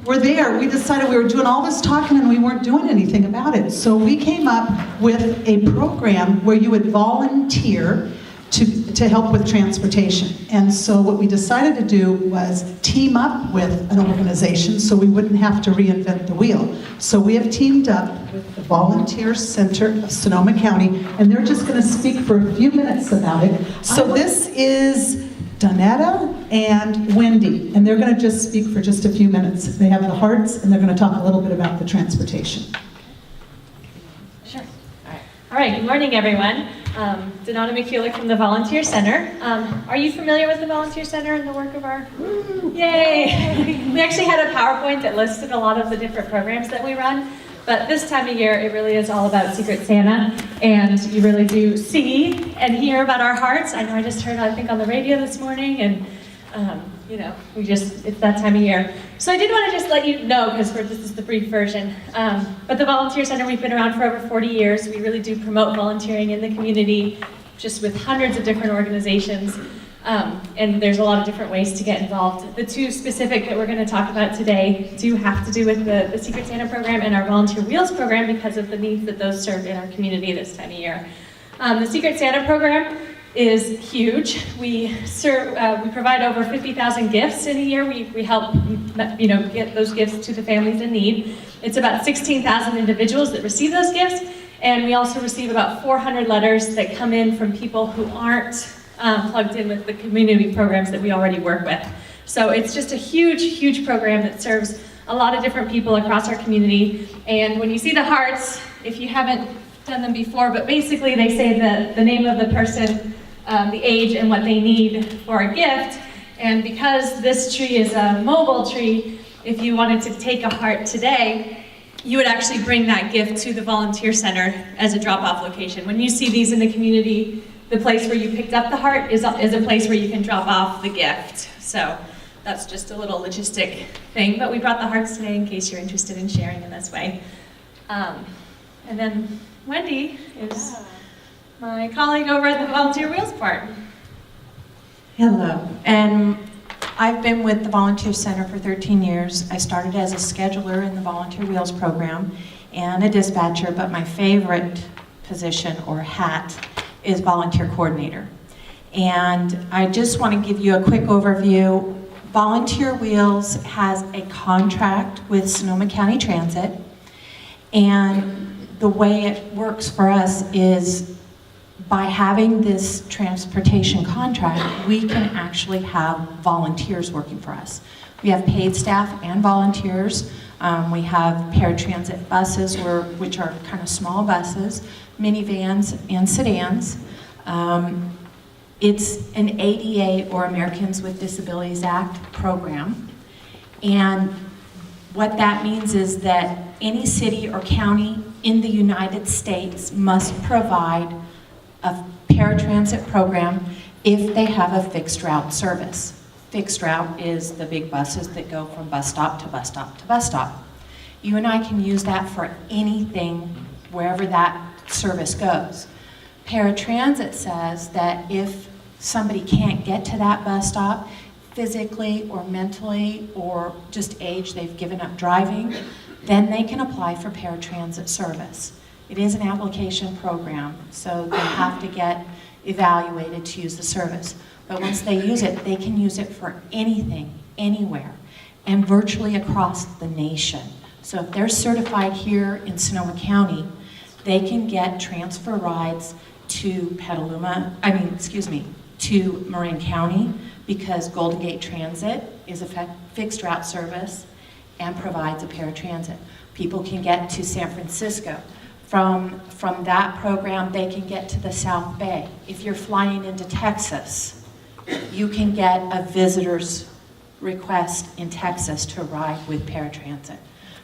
were there, we decided we were doing all this talking and we weren't doing anything about it. So we came up with a program where you would volunteer to help with transportation. And so what we decided to do was team up with an organization so we wouldn't have to reinvent the wheel. So we have teamed up with the Volunteer Center of Sonoma County, and they're just going to speak for a few minutes about it. So this is Donetta and Wendy, and they're going to just speak for just a few minutes. They have the hearts, and they're going to talk a little bit about the transportation. Sure. All right, good morning, everyone. Donata McKeeler from the Volunteer Center. Are you familiar with the Volunteer Center and the work of our... Yay! We actually had a PowerPoint that listed a lot of the different programs that we run, but this time of year it really is all about Secret Santa, and you really do see and hear about our hearts. I know I just heard, I think, on the radio this morning, and you know, it's that time of year. So I did want to just let you know, because this is the brief version, but the Volunteer Center, we've been around for over 40 years. We really do promote volunteering in the community, just with hundreds of different organizations, and there's a lot of different ways to get involved. The two specific that we're going to talk about today do have to do with the Secret Santa program and our Volunteer Wheels program because of the needs that those serve in our community this time of year. The Secret Santa program is huge. We provide over 50,000 gifts in a year. We help get those gifts to the families in need. It's about 16,000 individuals that receive those gifts, and we also receive about 400 letters that come in from people who aren't plugged in with the community programs that we already work with. So it's just a huge, huge program that serves a lot of different people across our community. And when you see the hearts, if you haven't done them before, but basically they say the name of the person, the age, and what they need for a gift. And because this tree is a mobile tree, if you wanted to take a heart today, you would actually bring that gift to the Volunteer Center as a drop-off location. When you see these in the community, the place where you picked up the heart is a place where you can drop off the gift. So that's just a little logistic thing, but we brought the hearts today in case you're interested in sharing in this way. And then Wendy is my colleague over at the Volunteer Wheels part. Hello, and I've been with the Volunteer Center for 13 years. I started as a scheduler in the Volunteer Wheels program and a dispatcher, but my favorite position or hat is volunteer coordinator. And I just want to give you a quick overview. Volunteer Wheels has a contract with Sonoma County Transit, and the way it works for us is by having this transportation contract, we can actually have volunteers working for us. We have paid staff and volunteers. We have paratransit buses, which are kind of small buses, minivans, and sedans. It's an ADA, or Americans with Disabilities Act program. And what that means is that any city or county in the United States must provide a paratransit program if they have a fixed route service. Fixed route is the big buses that go from bus stop to bus stop to bus stop. You and I can use that for anything wherever that service goes. Paratransit says that if somebody can't get to that bus stop physically or mentally or just age, they've given up driving, then they can apply for paratransit service. It is an application program, so they have to get evaluated to use the service. But once they use it, they can use it for anything, anywhere, and virtually across the nation. So if they're certified here in Sonoma County, they can get transfer rides to to Marin County, because Golden Gate Transit is a fixed route service and provides a paratransit. People can get to San Francisco. From that program, they can get to the South Bay. If you're flying into Texas, you can get a visitor's request in Texas to ride with paratransit.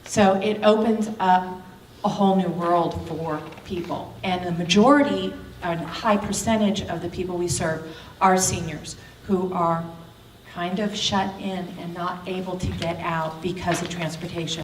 So it opens up a whole new world for people. And the majority, a high percentage of the people we serve are seniors who are kind of shut in and not able to get out because of transportation.